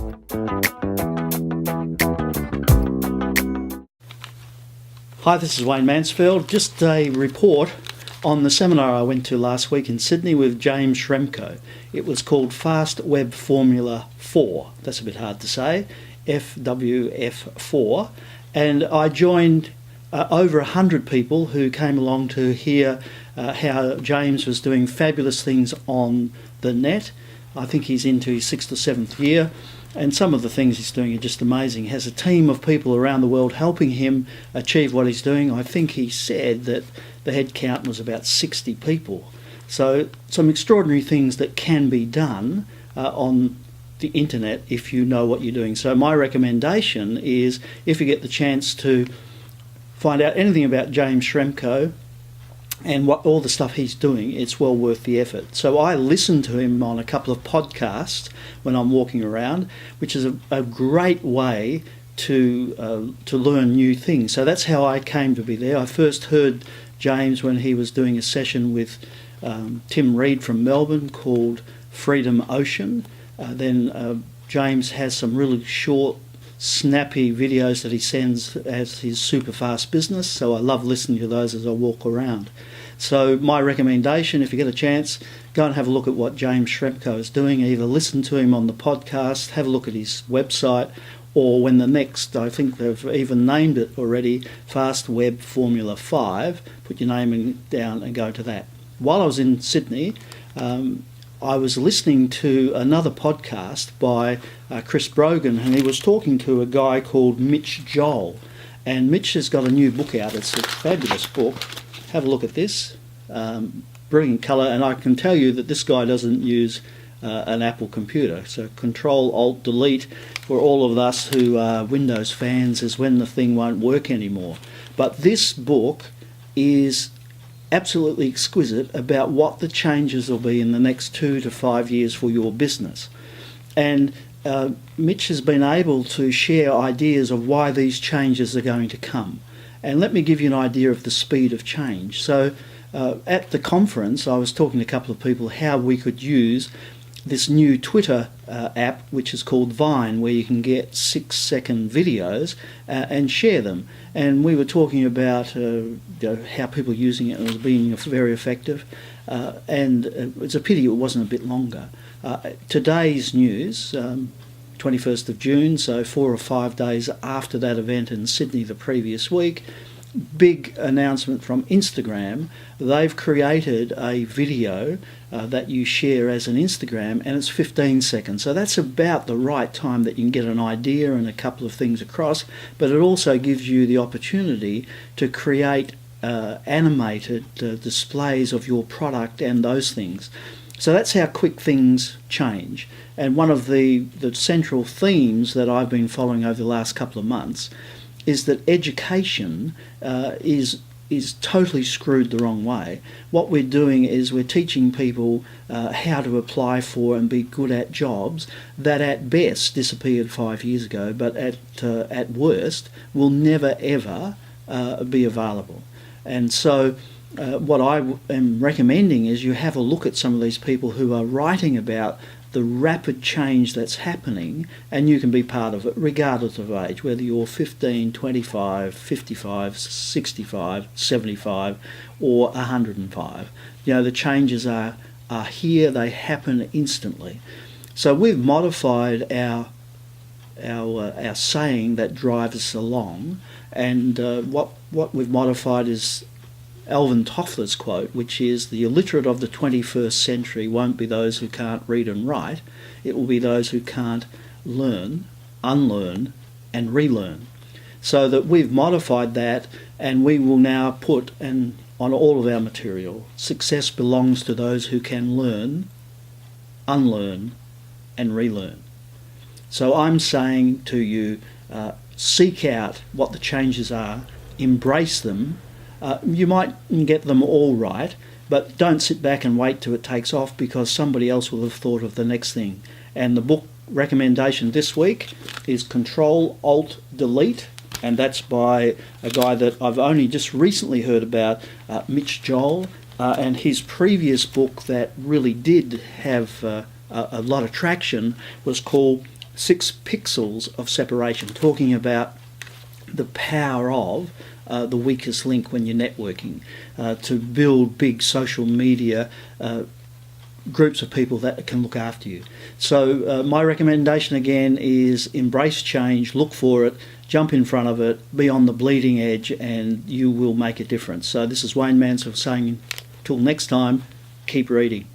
Hi, this is Wayne Mansfield. Just a report on the seminar I went to last week in Sydney with James Schramko. It was called Fast Web Formula 4. That's a bit hard to say. FWF4. And I joined over 100 people who came along to hear how James was doing fabulous things on the net. I think he's into his 6th or 7th year. And some of the things he's doing are just amazing. He has a team of people around the world helping him achieve what he's doing. I think he said that the head count was about 60 people. So some extraordinary things that can be done on the internet if you know what you're doing. So my recommendation is, if you get the chance to find out anything about James Schramko and what all the stuff he's doing, it's well worth the effort. So I listen to him on a couple of podcasts when I'm walking around, which is a great way to learn new things. So that's how I came to be there. I first heard James when he was doing a session with Tim Reed from Melbourne called Freedom Ocean. Then James has some really short, snappy videos that he sends as his super fast business, so I love listening to those as I walk around. So my recommendation, if you get a chance, go and have a look at what James Schramko is doing. Either listen to him on the podcast, have a look at his website, or when the next, I think they've even named it already, Fast Web Formula 5, put your name down and go to that. While I was in Sydney, I was listening to another podcast by Chris Brogan, and he was talking to a guy called Mitch Joel. And Mitch has got a new book out. It's a fabulous book. Have a look at this. Brilliant colour, and I can tell you that this guy doesn't use an Apple computer. So Ctrl Alt Delete for all of us who are Windows fans is when the thing won't work anymore. But this book is absolutely exquisite about what the changes will be in the next 2 to 5 years for your business. And Mitch has been able to share ideas of why these changes are going to come. And let me give you an idea of the speed of change. So at the conference, I was talking to a couple of people how we could use this new Twitter app, which is called Vine, where you can get 6-second videos and share them. And we were talking about how people are using it and it was being very effective. And it's a pity it wasn't a bit longer. Today's news, 21st of June, so 4 or 5 days after that event in Sydney the previous week, big announcement from Instagram. They've created a video that you share as an Instagram, and it's 15 seconds. So that's about the right time that you can get an idea and a couple of things across, but it also gives you the opportunity to create animated displays of your product and those things. So that's how quick things change. And one of the central themes that I've been following over the last couple of months is that education is totally screwed the wrong way. What we're doing is we're teaching people how to apply for and be good at jobs that at best disappeared 5 years ago, but at worst will never ever be available. And so what I am recommending is you have a look at some of these people who are writing about the rapid change that's happening, and you can be part of it regardless of age, whether you're 15, 25, 55, 65, 75 or 105. You know, the changes are here, they happen instantly. So we've modified our saying that drives us along, and what we've modified is Alvin Toffler's quote, which is, the illiterate of the 21st century won't be those who can't read and write, it will be those who can't learn, unlearn and relearn. So that we've modified that, and we will now put on all of our material, success belongs to those who can learn, unlearn and relearn. So I'm saying to you, seek out what the changes are, embrace them. You might get them all right, but don't sit back and wait till it takes off, because somebody else will have thought of the next thing. And the book recommendation this week is Ctrl Alt Delete, and that's by a guy that I've only just recently heard about, Mitch Joel, and his previous book that really did have a lot of traction was called 6 pixels of separation, talking about the power of the weakest link when you're networking, to build big social media groups of people that can look after you. So my recommendation again is embrace change, look for it, jump in front of it, be on the bleeding edge, and you will make a difference. So this is Wayne Mansfield saying, till next time, keep reading.